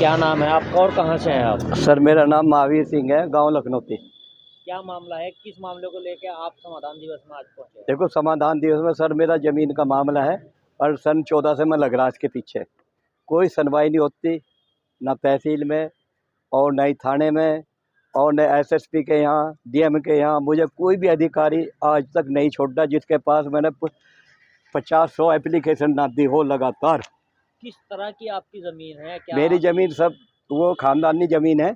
क्या नाम है आपका और कहाँ से हैं आप? सर मेरा नाम महावीर सिंह है, गांव लखनौती। क्या मामला है, किस मामले को लेके आप समाधान दिवस में आज पहुंचे? देखो समाधान दिवस में सर मेरा ज़मीन का मामला है और सन 14 से मैं लग रहा इसके पीछे। कोई सुनवाई नहीं होती, ना तहसील में और न ही थाने में और न एसएसपी के यहाँ, डीएम के यहाँ। मुझे कोई भी अधिकारी आज तक नहीं छोड़ा जिसके पास मैंने 50-100 एप्लीकेशन ना दी हो लगातार। किस तरह की आपकी ज़मीन है? क्या मेरी ज़मीन सब वो ख़ानदानी ज़मीन है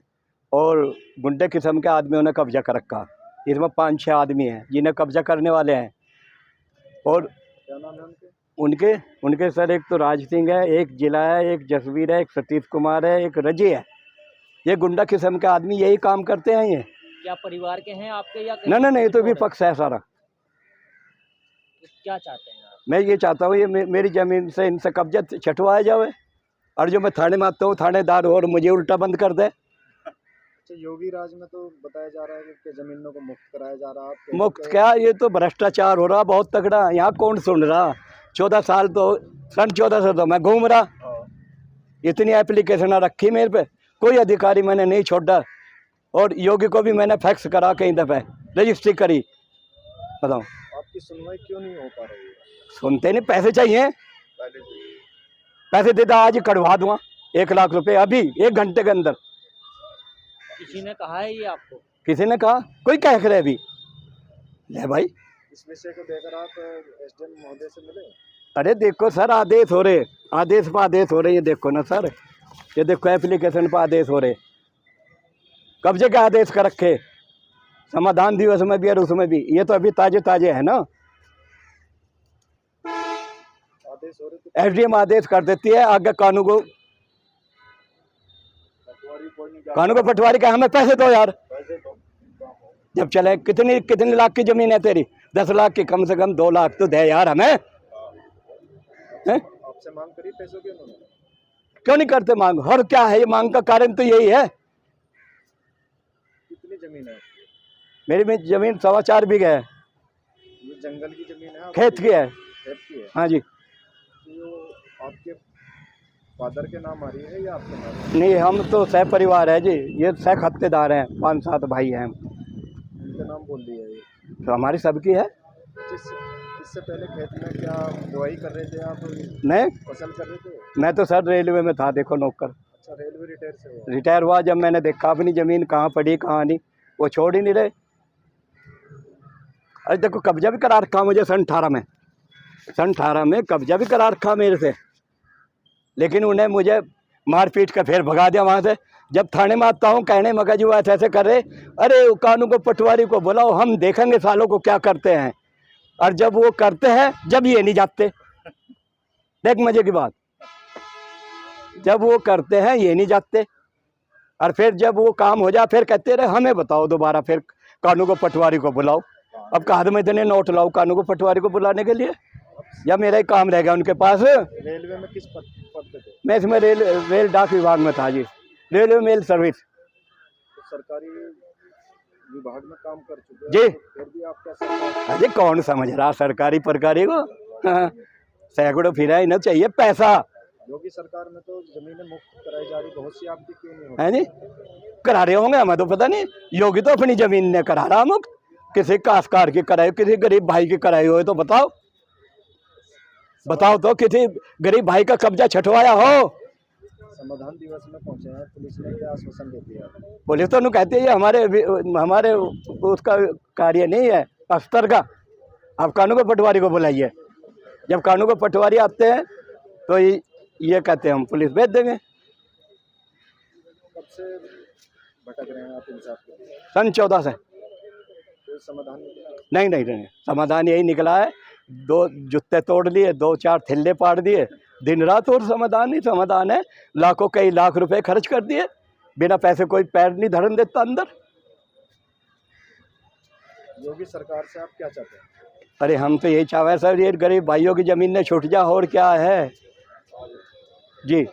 और गुंडे किस्म के आदमियों ने कब्जा कर रखा। इसमें 5-6 आदमी हैं जिन्हें कब्जा करने वाले हैं। और क्या नाम है उनके उनके सर एक तो राज सिंह है, एक जिला है, एक जसवीर है, एक सतीश कुमार है, एक रजी है। ये गुंडा किस्म के आदमी यही काम करते हैं। ये क्या परिवार के हैं आपके या नहीं, ये तो विपक्ष है सारा। क्या चाहते हैं आप? मैं ये चाहता हूँ ये मेरी ज़मीन से इनसे कब्जा छटवाया जाए और जो मैं थाने में आता हूँ थानेदार और मुझे उल्टा बंद कर दे। योगी राज में तो बताया जा रहा है कि जमीनों को मुक्त कराया जा रहा है। मुक्त क्या, ये तो भ्रष्टाचार हो रहा बहुत तगड़ा। यहाँ कौन सुन रहा? 14 साल तो सन 14 से तो मैं घूम रहा। इतनी एप्लीकेशन रखी मेरे पे, कोई अधिकारी मैंने नहीं छोड़ा। और योगी को भी मैंने फैक्स करा कई दफ़े, रजिस्ट्री करी। बताओ आपकी सुनवाई क्यों नहीं हो पा रही है? सुनते नहीं, पैसे चाहिए। पैसे देता आज ही कटवा दूँगा 1 लाख रुपए अभी 1 घंटे के अंदर। किसी ने कहा है ये आपको? किसी ने कहा? कोई कह रहे अभी ले भाई। इस विषय को लेकर आप एसडीएम महोदय से मिले? अरे देखो सर, आदेश हो रहे, आदेश पर आदेश हो रहे। ये देखो ना सर, ये देखो एप्लीकेशन पर आदेश हो रहे, कब्जे के आदेश कर रखे, समाधान दिवस में भी और उसमें भी। ये तो अभी ताजे ताजे है ना। आदेश हो रहे एसडीएम आदेश कर देती है, आगे कानून को पटवारी का हमें पैसे दो यार। जब चले कितनी लाख की जमीन है तेरी? 10 लाख की, कम से कम 2 लाख तो दे यार हमें। आपसे मांग करी पैसों की उन्होंने? क्यों नहीं करते मांग? और क्या है ये मांग का कारण? तो यही है। कितनी जमीन है? मेरी में जमीन 4.25 बीघा है। ये जंगल की जमीन है? खेत की है। खेत की है? हाँ जी। तो आपके फादर के नाम आ रही है या आपके नाम? नहीं, हम तो सह परिवार है जी। ये सह खत्तेदार हैं, 5-7 भाई हैं। उनके नाम बोल दिया है? तो हमारी सबकी है। इससे पहले खेत में क्या बुआई कर रहे थे आप? नहीं, फसल कर रहे थे? मैं तो सर रेलवे में था, देखो नौकर। अच्छा, रेलवे रिटायर से हुआ? रिटायर हुआ जब मैंने देखा अपनी ज़मीन कहाँ पड़ी कहाँ नहीं, वो छोड़ ही नहीं रहे। अरे देखो कब्जा भी करा रखा मुझे सन 18 में कब्जा भी करा रखा मेरे से, लेकिन उन्हें मुझे मार पीट कर फिर भगा दिया वहाँ से। जब थाने में आता हूँ कहने मगा जी ऐसे कर रहे, अरे कानून को पटवारी को बुलाओ, हम देखेंगे सालों को क्या करते हैं। और जब वो करते हैं, जब ये नहीं जाते। देख मजे की बात, जब वो करते हैं ये नहीं जाते, और फिर जब वो काम हो जाए फिर कहते रहे हमें बताओ दोबारा, फिर कानून को पटवारी को बुलाओ। अब कहा में इतने नोट लाओ कानून को पटवारी को बुलाने के लिए, या मेरा ही काम रह गया उनके पास। रेलवे में किस पद पे थे? मैं इसमें रेल डाक विभाग में था जी, रेलवे मेल सर्विस। तो सरकारी विभाग में काम कर चुके जी। तो फिर भी आप कैसे? अरे कौन समझ रहा सरकारी प्रकारी को? हाँ, सैकड़ों फिरा ही ना चाहिए पैसा। योगी सरकार में तो जमीनें मुक्त कराई जा रही, बहुत सी आपकी क्यों नहीं है जी? करा रहे होंगे, हमें तो पता नहीं। योगी तो अपनी जमीन ने करा रहा मुक्त, किसी काश्तकार की कराई, किसी गरीब भाई की कराई हो तो बताओ तो किसी गरीब भाई का कब्जा छटवाया हो। समाधान दिवस में पहुंचे हैं, पुलिस ने क्या आश्वासन देती है? पुलिस तो कहती है ये हमारे उसका कार्य नहीं है अस्तर का, आप कानून को पटवारी को बुलाइए। जब कानून को पटवारी आते हैं तो ये कहते हैं हम पुलिस भेज देंगे। कब से भटक रहे हैं आप इंसाफ के लिए? सन 14 से। कोई समाधान नहीं, समाधान यही निकला है, 2 जूते तोड़ लिए, 2-4 थिल्ले पाड़ दिए, दिन रात। और समाधान ही समाधान है, लाखों कई लाख रुपए खर्च कर दिए, बिना पैसे कोई पैर नहीं धरन देता अंदर। योगी सरकार से आप क्या चाहते हैं? अरे हम तो यही चाहे सर, ये गरीब भाइयों की ज़मीन ने छूट जा, और क्या है जी।